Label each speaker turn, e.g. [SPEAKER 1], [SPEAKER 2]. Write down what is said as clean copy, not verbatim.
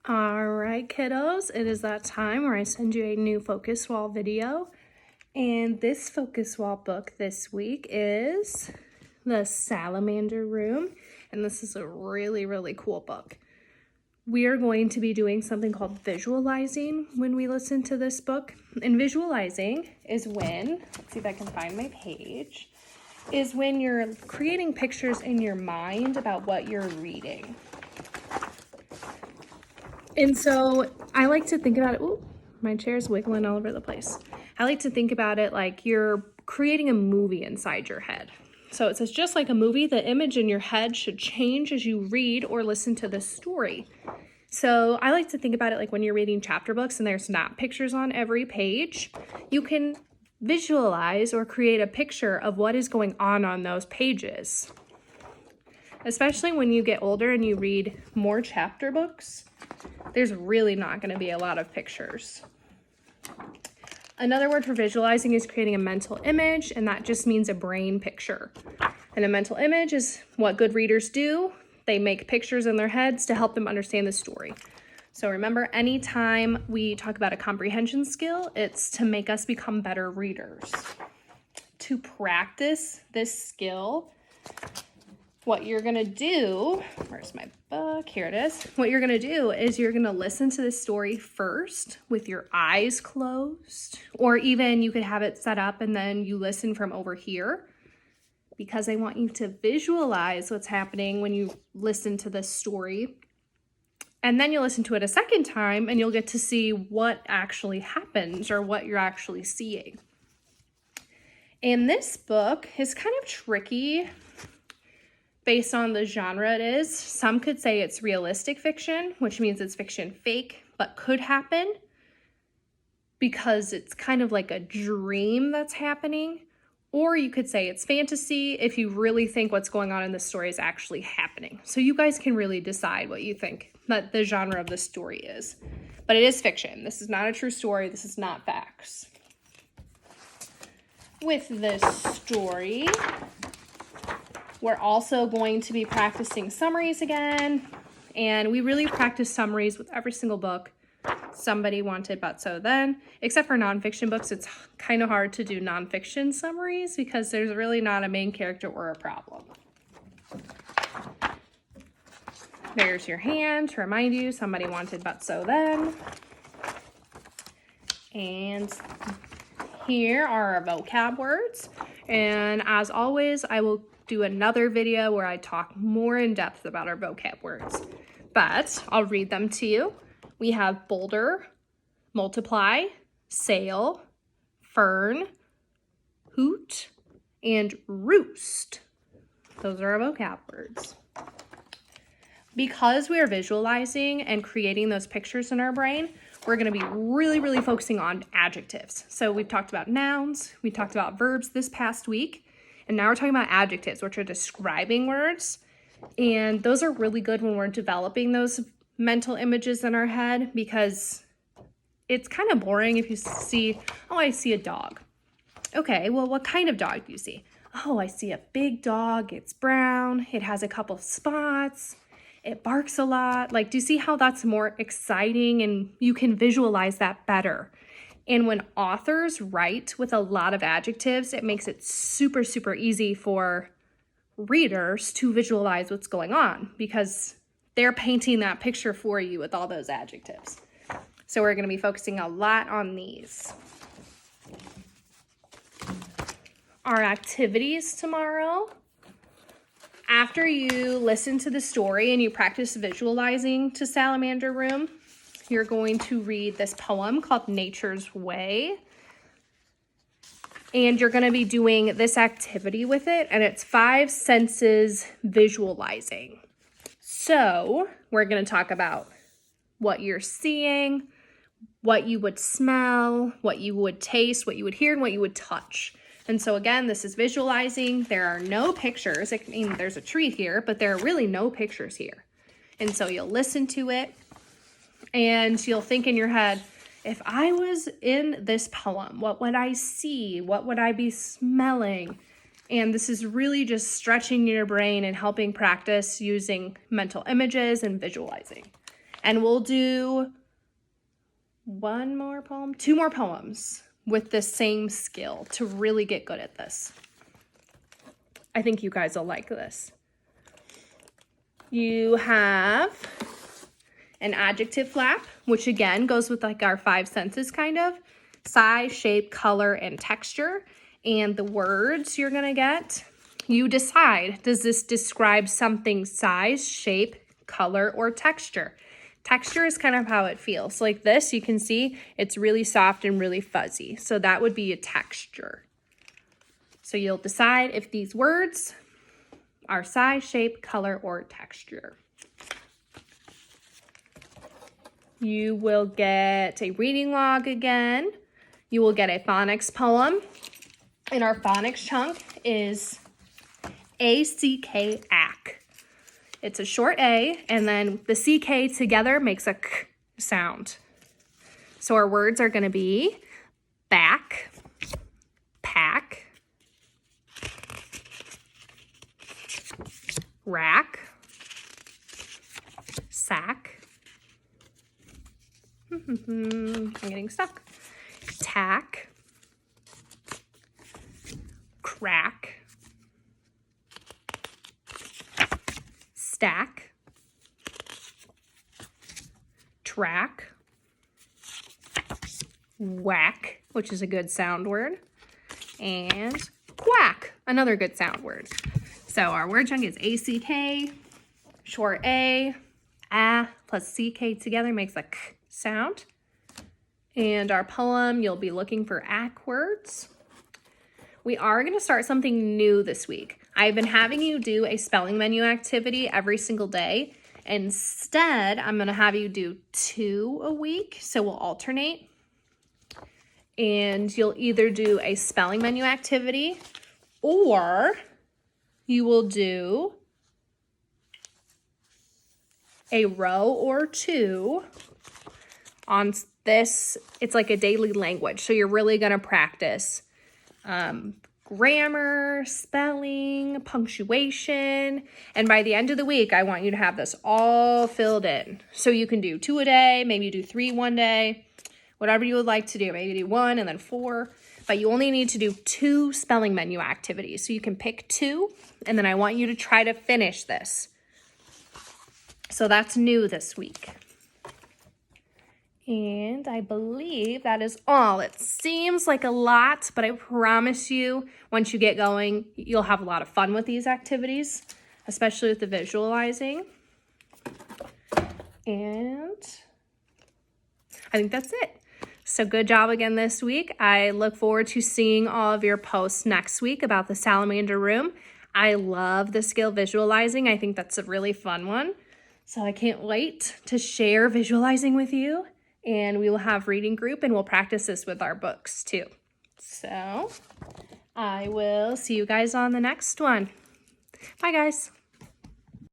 [SPEAKER 1] All right, kiddos, it is that time where I send you a new focus wall video. And this focus wall book this week is the Salamander Room. And this is a really, really cool book. We are going to be doing something called visualizing when we listen to this book. And visualizing is when, let's see if I can find my page, is when you're creating pictures in your mind about what you're reading. And so I like to think about it, ooh, my chair's wiggling all over the place. I like to think about it like you're creating a movie inside your head. So it says, just like a movie, the image in your head should change as you read or listen to the story. So I like to think about it like when you're reading chapter books and there's not pictures on every page, you can visualize or create a picture of what is going on those pages. Especially when you get older and you read more chapter books, there's really not going to be a lot of pictures. Another word for visualizing is creating a mental image, and that just means a brain picture. And a mental image is what good readers do. They make pictures in their heads to help them understand the story. So remember, anytime we talk about a comprehension skill, it's to make us become better readers. To practice this skill, what you're gonna do, where's my book? Here it is. What you're gonna do is you're gonna listen to the story first with your eyes closed, or even you could have it set up and then you listen from over here, because I want you to visualize what's happening when you listen to this story. And then you'll listen to it a second time and you'll get to see what actually happens or what you're actually seeing. And this book is kind of tricky based on the genre it is. Some could say it's realistic fiction, which means it's fiction fake, but could happen because it's kind of like a dream that's happening. Or you could say it's fantasy if you really think what's going on in the story is actually happening. So you guys can really decide what you think that the genre of the story is. But it is fiction. This is not a true story. This is not facts. With this story, we're also going to be practicing summaries again, and we really practice summaries with every single book. Somebody wanted But So Then, except for nonfiction books, it's kind of hard to do nonfiction summaries because there's really not a main character or a problem. There's your hand to remind you somebody wanted But So Then. And here are our vocab words. And as always, I will do another video where I talk more in depth about our vocab words, but I'll read them to you. We have boulder, multiply, sail, fern, hoot, and roost. Those are our vocab words. Because we are visualizing and creating those pictures in our brain, we're going to be really focusing on adjectives. So we've talked about nouns, we talked about verbs this past week, and now we're talking about adjectives, which are describing words. And those are really good when we're developing those mental images in our head, because it's kind of boring if you see, oh, I see a dog. Okay, well, what kind of dog do you see? Oh, I see a big dog. It's brown. It has a couple spots. It barks a lot. Like, do you see how that's more exciting and you can visualize that better? And when authors write with a lot of adjectives, it makes it super easy for readers to visualize what's going on because they're painting that picture for you with all those adjectives. So we're going to be focusing a lot on these. Our activities tomorrow. After you listen to the story and you practice visualizing to Salamander Room, you're going to read this poem called Nature's Way. And you're going to be doing this activity with it, and it's 5 senses visualizing. So we're going to talk about what you're seeing, what you would smell, what you would taste, what you would hear, and what you would touch. And so again, this is visualizing. There are no pictures. I mean, there's a tree here, but there are really no pictures here. And so you'll listen to it and you'll think in your head, if I was in this poem, what would I see? What would I be smelling? And this is really just stretching your brain and helping practice using mental images and visualizing. And we'll do two more poems with the same skill to really get good at this. I think you guys will like this. You have an adjective flap, which again goes with like our 5 senses kind of. Size, shape, color, and texture. And the words you're gonna get, you decide, does this describe something's size, shape, color, or texture? Texture is kind of how it feels. Like this, you can see it's really soft and really fuzzy. So that would be a texture. So you'll decide if these words are size, shape, color, or texture. You will get a reading log again. You will get a phonics poem. And our phonics chunk is ACK. It's a short A, and then the CK together makes a K sound. So our words are going to be back, pack, rack, sack, I'm getting stuck, tack, crack, stack, track, whack, which is a good sound word, and quack, another good sound word. So our word chunk is ACK, short A, plus CK together makes a K sound. And our poem, you'll be looking for ACK words. We are going to start something new this week. I've been having you do a spelling menu activity every single day. Instead, I'm going to have you do 2 a week, so we'll alternate. And you'll either do a spelling menu activity or you will do a row or 2 on this. It's like a daily language, so you're really going to practice grammar, spelling, punctuation, and by the end of the week, I want you to have this all filled in. So you can do 2 a day, maybe you do 3 one day, whatever you would like to do. Maybe do 1 and then 4, but you only need to do 2 spelling menu activities. So you can pick 2, and then I want you to try to finish this. So that's new this week. And I believe that is all. It seems like a lot, but I promise you, once you get going, you'll have a lot of fun with these activities, especially with the visualizing. And I think that's it. So good job again this week. I look forward to seeing all of your posts next week about the Salamander Room. I love the skill visualizing. I think that's a really fun one. So I can't wait to share visualizing with you. And we will have reading group and we'll practice this with our books too. So I will see you guys on the next one. Bye guys.